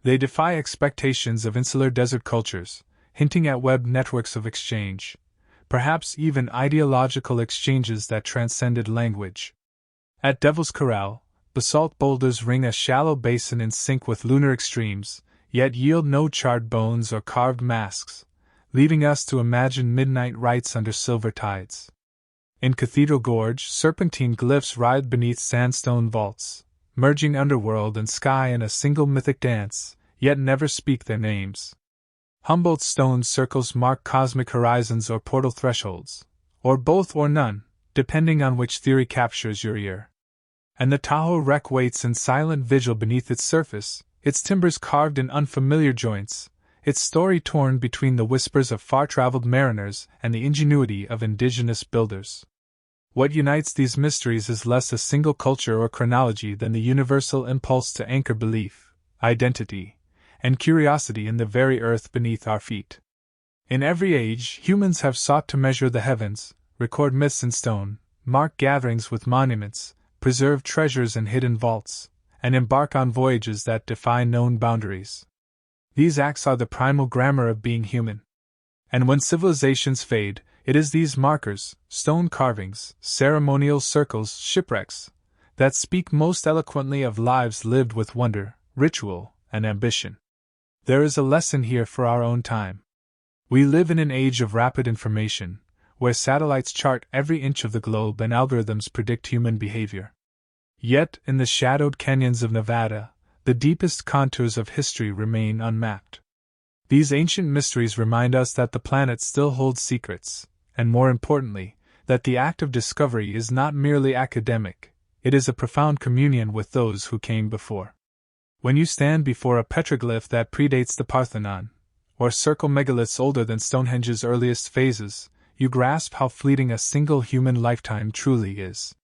They defy expectations of insular desert cultures, hinting at web networks of exchange, perhaps even ideological exchanges that transcended language. At Devil's Corral, basalt boulders ring a shallow basin in sync with lunar extremes, yet yield no charred bones or carved masks, leaving us to imagine midnight rites under silver tides. In Cathedral Gorge, serpentine glyphs ride beneath sandstone vaults, merging underworld and sky in a single mythic dance, yet never speak their names. Humboldt stone circles mark cosmic horizons or portal thresholds, or both or none, depending on which theory captures your ear. And the Tahoe wreck waits in silent vigil beneath its surface, its timbers carved in unfamiliar joints, its story torn between the whispers of far-traveled mariners and the ingenuity of indigenous builders. What unites these mysteries is less a single culture or chronology than the universal impulse to anchor belief, identity, and curiosity in the very earth beneath our feet. In every age, humans have sought to measure the heavens, record myths in stone, mark gatherings with monuments, preserve treasures in hidden vaults, and embark on voyages that defy known boundaries. These acts are the primal grammar of being human. And when civilizations fade, it is these markers, stone carvings, ceremonial circles, shipwrecks, that speak most eloquently of lives lived with wonder, ritual, and ambition. There is a lesson here for our own time. We live in an age of rapid information, where satellites chart every inch of the globe and algorithms predict human behavior. Yet, in the shadowed canyons of Nevada, the deepest contours of history remain unmapped. These ancient mysteries remind us that the planet still holds secrets, and more importantly, that the act of discovery is not merely academic, it is a profound communion with those who came before. When you stand before a petroglyph that predates the Parthenon, or circle megaliths older than Stonehenge's earliest phases, you grasp how fleeting a single human lifetime truly is.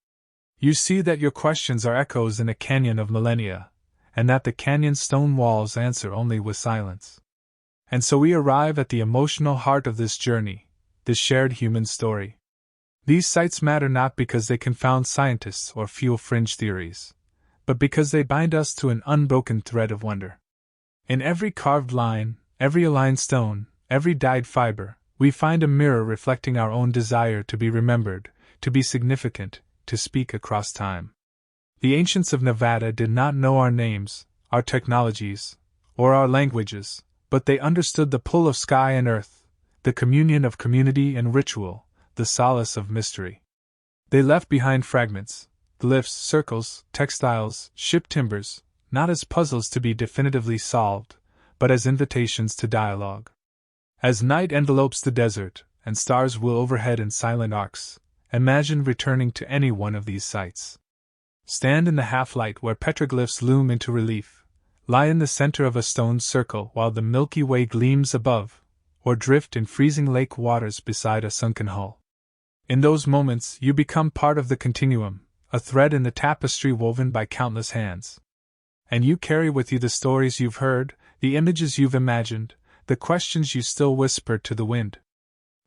You see that your questions are echoes in a canyon of millennia, and that the canyon's stone walls answer only with silence. And so we arrive at the emotional heart of this journey, this shared human story. These sites matter not because they confound scientists or fuel fringe theories, but because they bind us to an unbroken thread of wonder. In every carved line, every aligned stone, every dyed fiber, we find a mirror reflecting our own desire to be remembered, to be significant, to speak across time. The ancients of Nevada did not know our names, our technologies, or our languages, but they understood the pull of sky and earth, the communion of community and ritual, the solace of mystery. They left behind fragments, glyphs, circles, textiles, ship timbers, not as puzzles to be definitively solved, but as invitations to dialogue. As night envelopes the desert, and stars wheel overhead in silent arcs. Imagine returning to any one of these sites. Stand in the half-light where petroglyphs loom into relief, lie in the center of a stone circle while the Milky Way gleams above, or drift in freezing lake waters beside a sunken hull. In those moments, you become part of the continuum, a thread in the tapestry woven by countless hands. And you carry with you the stories you've heard, the images you've imagined, the questions you still whisper to the wind.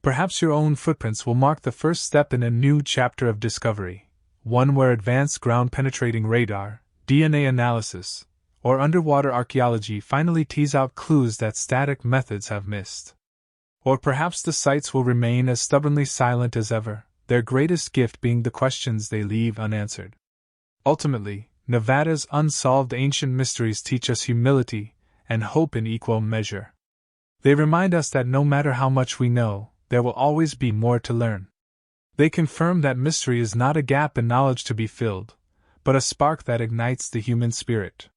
Perhaps your own footprints will mark the first step in a new chapter of discovery, one where advanced ground-penetrating radar, DNA analysis, or underwater archaeology finally tease out clues that static methods have missed. Or perhaps the sites will remain as stubbornly silent as ever, their greatest gift being the questions they leave unanswered. Ultimately, Nevada's unsolved ancient mysteries teach us humility and hope in equal measure. They remind us that no matter how much we know, there will always be more to learn. They confirm that mystery is not a gap in knowledge to be filled, but a spark that ignites the human spirit.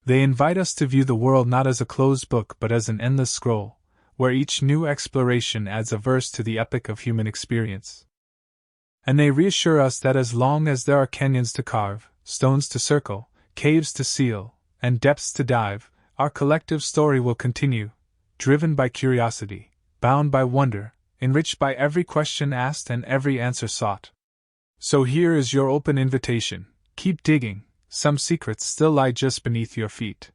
They invite us to view the world not as a closed book but as an endless scroll, where each new exploration adds a verse to the epic of human experience. And they reassure us that as long as there are canyons to carve, stones to circle, caves to seal, and depths to dive, our collective story will continue, driven by curiosity, bound by wonder, enriched by every question asked and every answer sought. So here is your open invitation: keep digging, some secrets still lie just beneath your feet.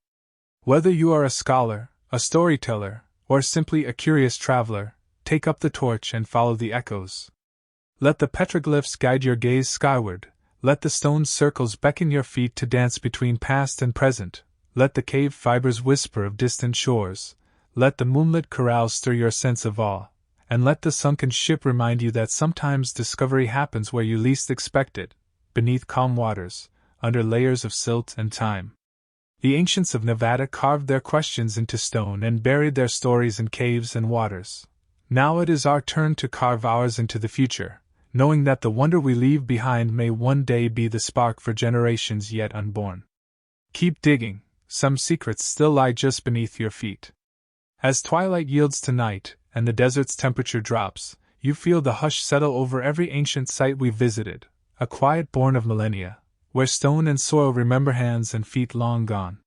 Whether you are a scholar, a storyteller, or simply a curious traveler, take up the torch and follow the echoes. Let the petroglyphs guide your gaze skyward, let the stone circles beckon your feet to dance between past and present, let the cave fibers whisper of distant shores, let the moonlit corral stir your sense of awe, and let the sunken ship remind you that sometimes discovery happens where you least expect it, beneath calm waters, under layers of silt and time. The ancients of Nevada carved their questions into stone and buried their stories in caves and waters. Now it is our turn to carve ours into the future, knowing that the wonder we leave behind may one day be the spark for generations yet unborn. Keep digging, some secrets still lie just beneath your feet. As twilight yields to night, and the desert's temperature drops, you feel the hush settle over every ancient site we've visited, a quiet born of millennia, where stone and soil remember hands and feet long gone.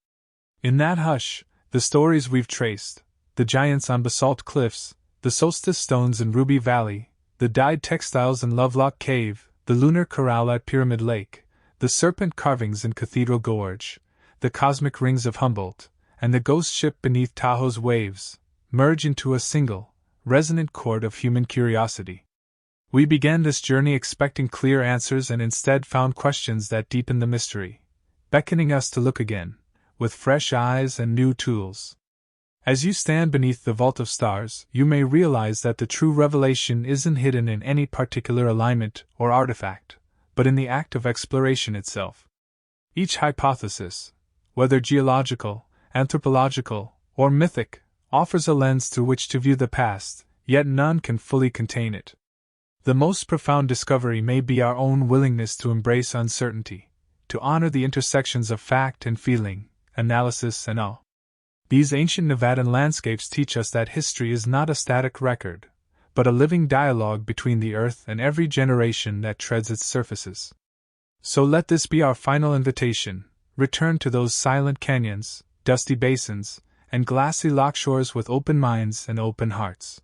In that hush, the stories we've traced, the giants on basalt cliffs, the solstice stones in Ruby Valley, the dyed textiles in Lovelock Cave, the lunar corral at Pyramid Lake, the serpent carvings in Cathedral Gorge, the cosmic rings of Humboldt, and the ghost ship beneath Tahoe's waves, merge into a single, resonant chord of human curiosity. We began this journey expecting clear answers and instead found questions that deepen the mystery, beckoning us to look again, with fresh eyes and new tools. As you stand beneath the vault of stars, you may realize that the true revelation isn't hidden in any particular alignment or artifact, but in the act of exploration itself. Each hypothesis, whether geological, anthropological, or mythic, offers a lens through which to view the past, yet none can fully contain it. The most profound discovery may be our own willingness to embrace uncertainty, to honor the intersections of fact and feeling, analysis and awe. These ancient Nevadan landscapes teach us that history is not a static record, but a living dialogue between the earth and every generation that treads its surfaces. So let this be our final invitation: return to those silent canyons, dusty basins, and glassy lockshores with open minds and open hearts.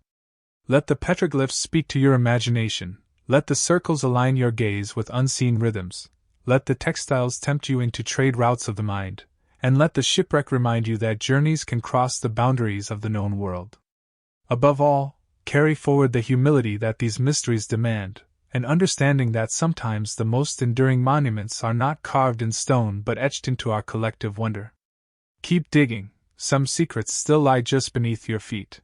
Let the petroglyphs speak to your imagination, let the circles align your gaze with unseen rhythms, let the textiles tempt you into trade routes of the mind, and let the shipwreck remind you that journeys can cross the boundaries of the known world. Above all, carry forward the humility that these mysteries demand, an understanding that sometimes the most enduring monuments are not carved in stone but etched into our collective wonder. Keep digging, some secrets still lie just beneath your feet.